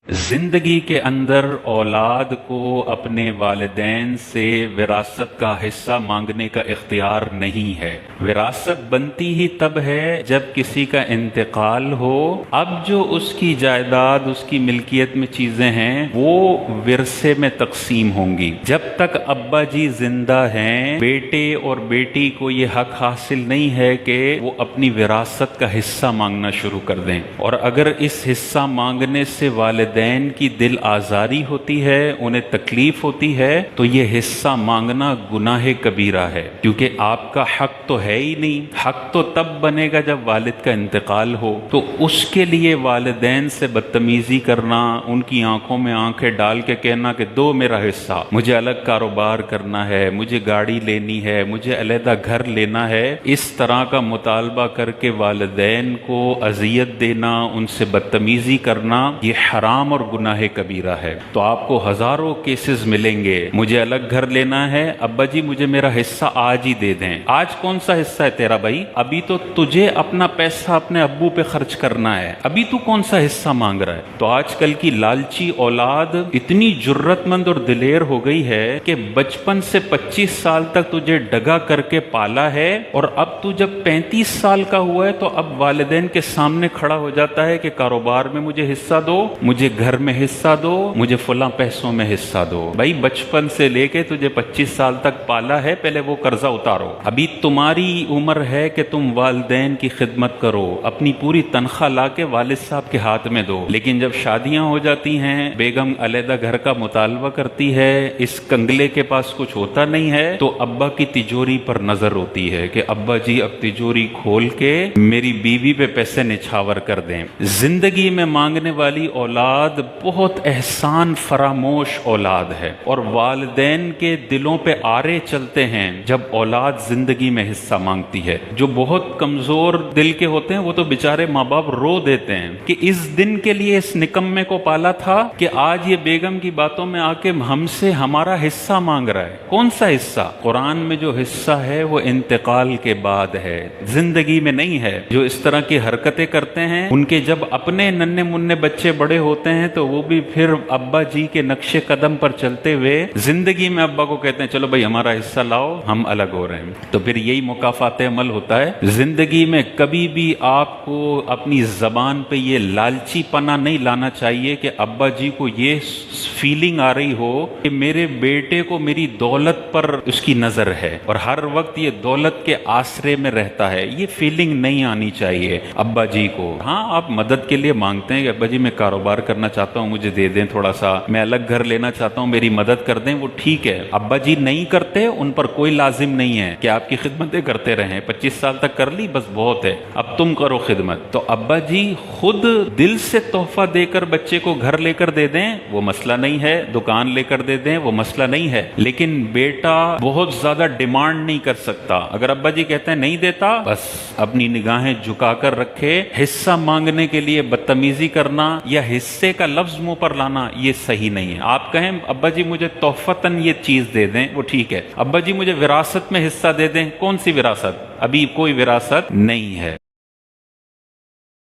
जिंदगी के अंदर औलाद को अपने वालिदैन से विरासत का हिस्सा मांगने का इख्तियार नहीं है। विरासत बनती ही तब है जब किसी का इंतकाल हो। अब जो उसकी जायदाद, उसकी मिल्कियत में चीजें हैं वो विरसे में तकसीम होंगी। जब तक अब्बा जी जिंदा हैं, बेटे और बेटी को ये हक हासिल नहीं है कि वो अपनी विरासत का हिस्सा मांगना शुरू कर दें। और अगर इस हिस्सा मांगने से वालिदैन की दिल आजारी होती है, उन्हें तकलीफ होती है, तो ये हिस्सा मांगना गुनाह कबीरा है, क्योंकि आपका हक तो है ही नहीं। हक तो तब बनेगा जब वालिद का इंतकाल हो। तो उसके लिए वालिदैन से बदतमीजी करना, उनकी आंखों में आंखें डाल के कहना कि दो मेरा हिस्सा, मुझे अलग कारोबार करना है, मुझे गाड़ी लेनी है, मुझे अलहदा घर लेना है, इस तरह का मुतालबा करके वालिदैन को अजियत देना, उनसे बदतमीजी करना, ये हराम और गुनाह कबीरा है। तो आपको हजारों केसेस मिलेंगे, मुझे अलग घर लेना है, अब्बा जी मुझे मेरा हिस्सा आज ही दे दें। आज कौन सा हिस्सा है तेरा भाई? अभी तो तुझे अपना पैसा अपने अब्बू पे खर्च करना है, अभी तू कौन सा हिस्सा मांग रहा है? तो आजकल की लालची औलाद इतनी जुर्रतमंद और दिलेर हो गई है कि बचपन से 25 साल तक तुझे डगा करके पाला है, और अब तू जब 35 साल का हुआ है तो अब वालिदैन के सामने खड़ा हो जाता है कि कारोबार में मुझे हिस्सा दो, मुझे घर में हिस्सा दो, मुझे फला पैसों में हिस्सा दो। भाई बचपन से लेके तुझे 25 साल तक पाला है, पहले वो कर्जा उतारो। अभी तुम्हारी उम्र है कि तुम वालिदैन की खिदमत करो, अपनी पूरी तनख्वाह लाके वालिद साहब के हाथ में दो। लेकिन जब शादियां हो जाती हैं, बेगम अलहदा घर का मुतालबा करती है, इस कंगले के पास कुछ होता नहीं है, तो अब्बा की तिजोरी पर नजर होती है कि अब्बा जी अब तिजोरी खोल के मेरी बीवी पे पैसे निछावर कर दें। जिंदगी में मांगने वाली औलाद बहुत एहसान फरामोश औलाद है, और वालिदैन के दिलों पे आरे चलते हैं जब औलाद जिंदगी में हिस्सा मांगती है। जो बहुत कमजोर दिल के होते हैं वो तो बेचारे माँ बाप रो देते हैं कि इस दिन के लिए इस निकम्मे को पाला था कि आज ये बेगम की बातों में आके हमसे हमारा हिस्सा मांग रहा है। कौन सा हिस्सा? कुरान में जो हिस्सा है वो इंतकाल के बाद है, जिंदगी में नहीं है। जो इस तरह की हरकतें करते हैं, उनके जब अपने नन्हे मुन्ने बच्चे बड़े होते हैं तो वो भी फिर अब्बा जी के नक्शे कदम पर चलते हुए जिंदगी में अब्बा को कहते हैं चलो भाई हमारा हिस्सा लाओ, हम अलग हो रहे हैं। तो फिर यही मुकाफात अमल होता है। जिंदगी में कभी भी आपको अपनी जबान पे ये लालची पना नहीं लाना चाहिए कि अब्बा जी को ये फीलिंग आ रही हो कि मेरे बेटे को मेरी दौलत पर उसकी नजर है और हर वक्त ये दौलत के आसरे में रहता है। ये फीलिंग नहीं आनी चाहिए अब्बा जी को। हाँ, आप मदद के लिए मांगते हैं कि अब्बा जी मैं कारोबार करना चाहता हूँ, मुझे दे दें थोड़ा सा, मैं अलग घर लेना चाहता हूँ, मेरी मदद कर दें, वो ठीक है। अब्बा जी नहीं करते, उन पर कोई लाजिम नहीं है कि आपकी खिदमतें करते रहें। 25 साल तक कर ली, बस बहुत है, अब तुम करो खिदमत। तो अब्बा जी खुद दिल से तोहफा देकर बच्चे को घर लेकर दे दें, वो मसला नहीं है, दुकान लेकर दे दें, वो मसला नहीं है। लेकिन बेटा बहुत ज्यादा डिमांड नहीं कर सकता। अगर अब्बा जी कहते हैं नहीं देता, बस अपनी निगाहें झुकाकर रखे। हिस्सा मांगने के लिए बदतमीजी करना या हिस्से का लफ्ज मुंह पर लाना ये सही नहीं है। आप कहें अब्बा जी मुझे तोहफतन ये चीज दे दें, वो ठीक है। अब्बा जी मुझे विरासत में हिस्सा दे दें, कौन सी विरासत? अभी कोई विरासत नहीं है।